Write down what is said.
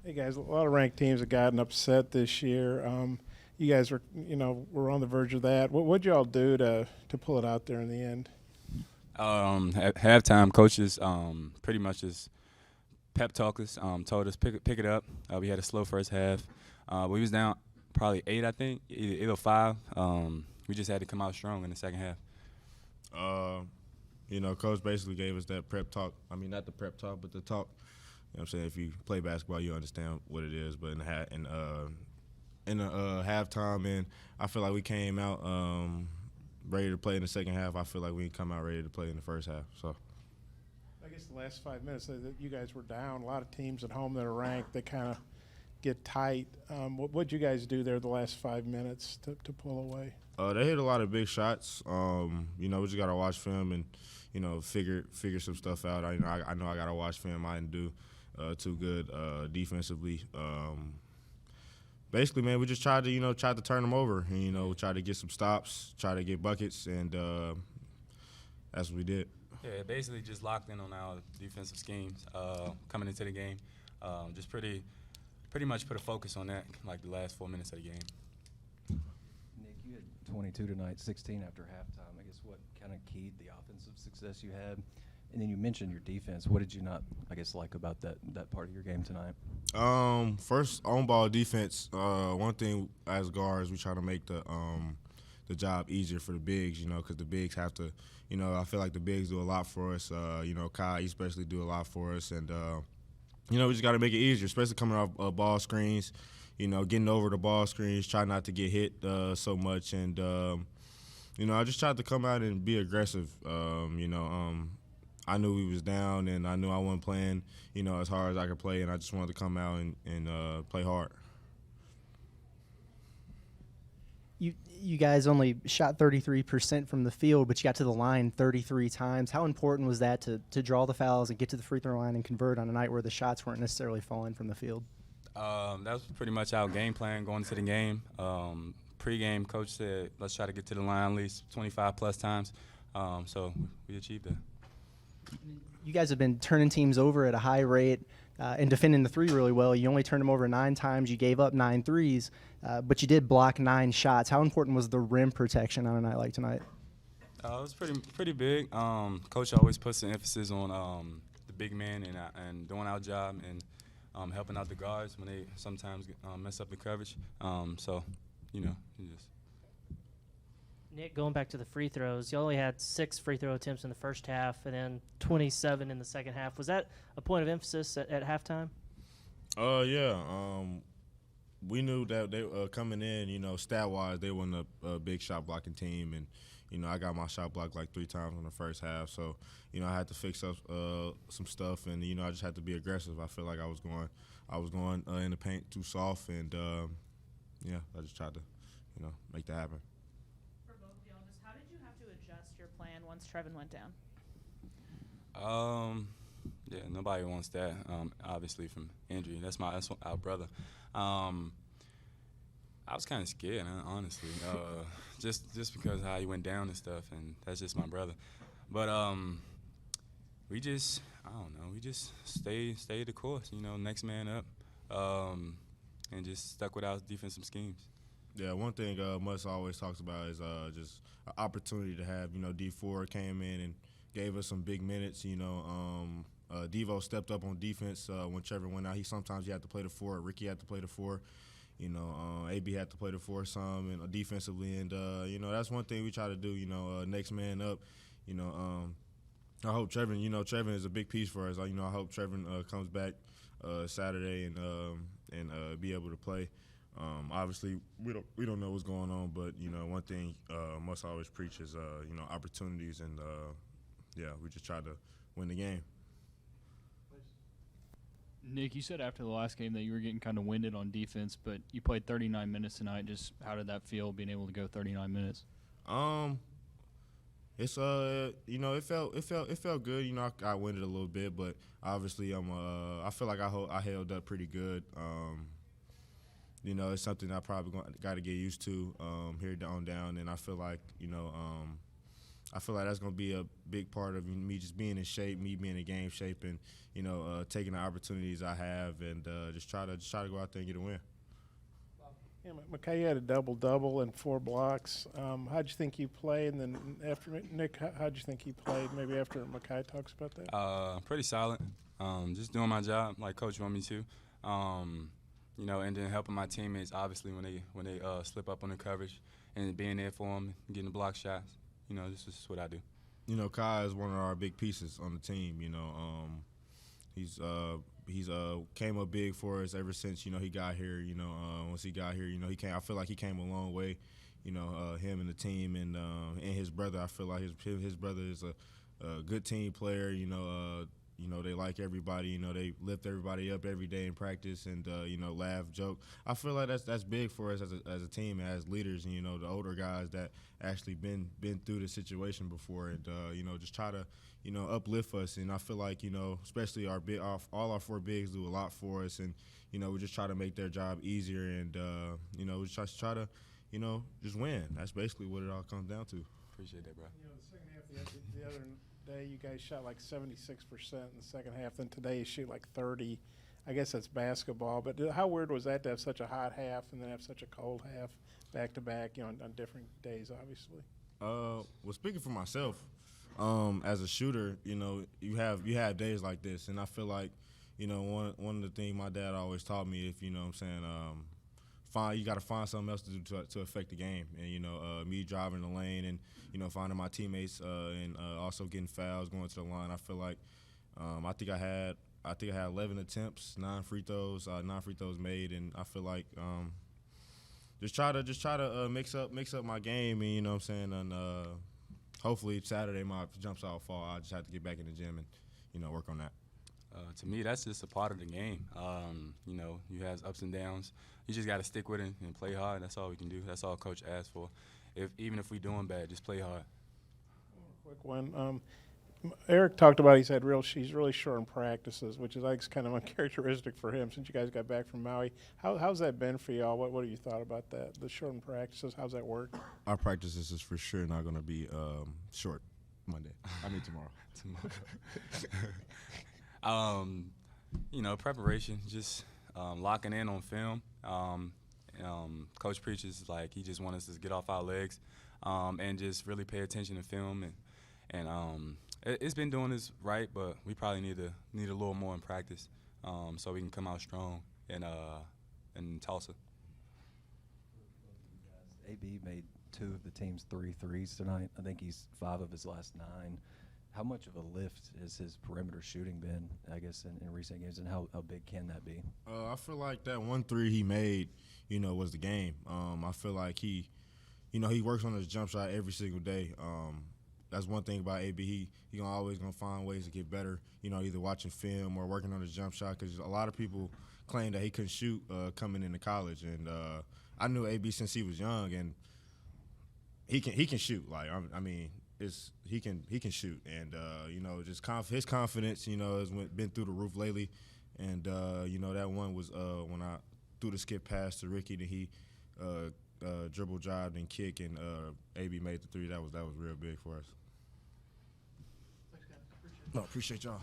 Hey guys, a lot of ranked teams have gotten upset this year. You guys were, were on the verge of that. What'd y'all do to pull it out there in the end? Halftime coaches pretty much just pep talked us, told us pick it up. We had a slow first half. We was down probably 8, I think, either 8 or 5. We just had to come out strong in the second half. Uh, Coach basically gave us that prep talk. I mean, not the prep talk, but the talk. You know what I'm saying? If you play basketball, you understand what it is. But in the halftime, and I feel like we came out ready to play in the second half. I feel like we come out ready to play in the first half. So. I guess the last 5 minutes that you guys were down. A lot of teams at home that are ranked, they kind of get tight. What'd you guys do there the last 5 minutes to pull away? They hit a lot of big shots. We just gotta watch film and figure some stuff out. I know I gotta watch film. I didn't do too good defensively. Basically, man, we just tried to turn them over. And, we tried to get some stops, try to get buckets, and that's what we did. Yeah, basically just locked in on our defensive schemes coming into the game. Just pretty much put a focus on that, like the last 4 minutes of the game. Nick, you had 22 tonight, 16 after halftime. I guess what kind of keyed the offensive success you had? And then you mentioned your defense. What did you not, like about that part of your game tonight? First, on-ball defense. One thing as guards, we try to make the job easier for the bigs, because the bigs have to, I feel like the bigs do a lot for us. Kai especially do a lot for us. And, we just got to make it easier, especially coming off ball screens, getting over the ball screens, try not to get hit so much. And, I just tried to come out and be aggressive. I knew we was down, and I knew I wasn't playing, as hard as I could play, and I just wanted to come out and play hard. You guys only shot 33% from the field, but you got to the line 33 times. How important was that to draw the fouls and get to the free throw line and convert on a night where the shots weren't necessarily falling from the field? That was pretty much our game plan going into the game. Pre-game, coach said, let's try to get to the line at least 25-plus times. So we achieved that. You guys have been turning teams over at a high rate and defending the three really well. You only turned them over 9 times. You gave up 9 threes, but you did block 9 shots. How important was the rim protection on a night like tonight? It was pretty big. Coach always puts the emphasis on the big man and doing our job and helping out the guards when they sometimes mess up the coverage. You just. Nick, going back to the free throws, you only had 6 free throw attempts in the first half and then 27 in the second half. Was that a point of emphasis at halftime? Yeah. We knew that they coming in, stat-wise, they weren't a big shot blocking team, and I got my shot blocked like 3 times in the first half. So, I had to fix up some stuff, and I just had to be aggressive. I feel like I was going in the paint too soft, and I just tried to, make that happen. How did you have to adjust your plan once Trevin went down? Yeah, nobody wants that. Obviously from injury. That's our brother. I was kind of scared, honestly. Just because of how he went down and stuff, and that's just my brother. But we just stayed the course. Next man up, and just stuck with our defensive schemes. Yeah, one thing Muss always talks about is just an opportunity to have. D4 came in and gave us some big minutes. Devo stepped up on defense when Trevor went out. Sometimes he had to play the 4. Ricky had to play the 4. AB had to play the 4 some and defensively, and that's one thing we try to do. Next man up. I hope Trevin. Trevin is a big piece for us. I hope Trevin comes back Saturday and be able to play. Obviously, we don't know what's going on, but one thing Muss always preach is opportunities, and we just try to win the game. Nick, you said after the last game that you were getting kind of winded on defense, but you played 39 minutes tonight. Just how did that feel, being able to go 39 minutes? It's it felt good. I got winded a little bit, but obviously I feel like I held up pretty good. It's something I probably got to get used to here on down, and I feel like I feel like that's going to be a big part of me just being in shape, me being in game shape, and taking the opportunities I have, and just try to go out there and get a win. Yeah, Makhi had a double-double and 4 blocks. How'd you think you played? And then after Nick, how'd you think he played? Maybe after Makhi talks about that. Pretty solid. Just doing my job like Coach want me to. And then helping my teammates obviously when they slip up on the coverage and being there for them, getting the block shots. This is what I do. Kai is one of our big pieces on the team. He's came up big for us ever since he got here. Once he got here, he came. I feel like he came a long way. Him and the team and his brother. I feel like his brother is a good team player. They like everybody. They lift everybody up every day in practice and laugh, joke. I feel like that's big for us as a team and as leaders. And the older guys that actually been through the situation before and just try to uplift us. And I feel like especially all our 4 bigs do a lot for us, and we just try to make their job easier and we just try to just win. That's basically what it all comes down to. Appreciate that, bro. The second half the other day, you guys shot like 76% in the second half. Then today you shoot like 30. I guess that's basketball. But how weird was that to have such a hot half and then have such a cold half back to back? On different days, obviously. Well, speaking for myself, as a shooter, you have days like this, and I feel like one of the things my dad always taught me, if you got to find something else to do to affect the game, and me driving the lane and finding my teammates and also getting fouls, going to the line. I feel like I think I had 11 attempts, 9 free throws made, and I feel like just try to mix up my game, and and hopefully Saturday my jump shot fall. I just have to get back in the gym and work on that. To me, that's just a part of the game. You have ups and downs. You just got to stick with it and play hard. That's all we can do. That's all Coach asks for. Even if we're doing bad, just play hard. Quick one. Eric talked about he's really short in practices, which is kind of uncharacteristic for him since you guys got back from Maui. How's that been for y'all? What have you thought about that? The short in practices, how's that work? Our practices is for sure not going to be short Monday. Tomorrow. Preparation, just locking in on film. Coach preaches like he just wants us to get off our legs and just really pay attention to film. And it's been doing this right, but we probably need a little more in practice so we can come out strong in Tulsa. AB made 2 of the team's 3 threes tonight. I think he's 5 of his last 9. How much of a lift has his perimeter shooting been, I guess, in recent games, and how big can that be? I feel like that 1 3 he made, was the game. I feel like he works on his jump shot every single day. That's one thing about AB. He always gonna find ways to get better. Either watching film or working on his jump shot. Because a lot of people claim that he couldn't shoot coming into college, and I knew AB since he was young, and he can shoot. Like he can shoot, and just his confidence, has been through the roof lately, and that one was when I threw the skip pass to Ricky, that he dribble, drive, and kick, and AB made the 3. That was real big for us. Thanks, guys. No, appreciate y'all.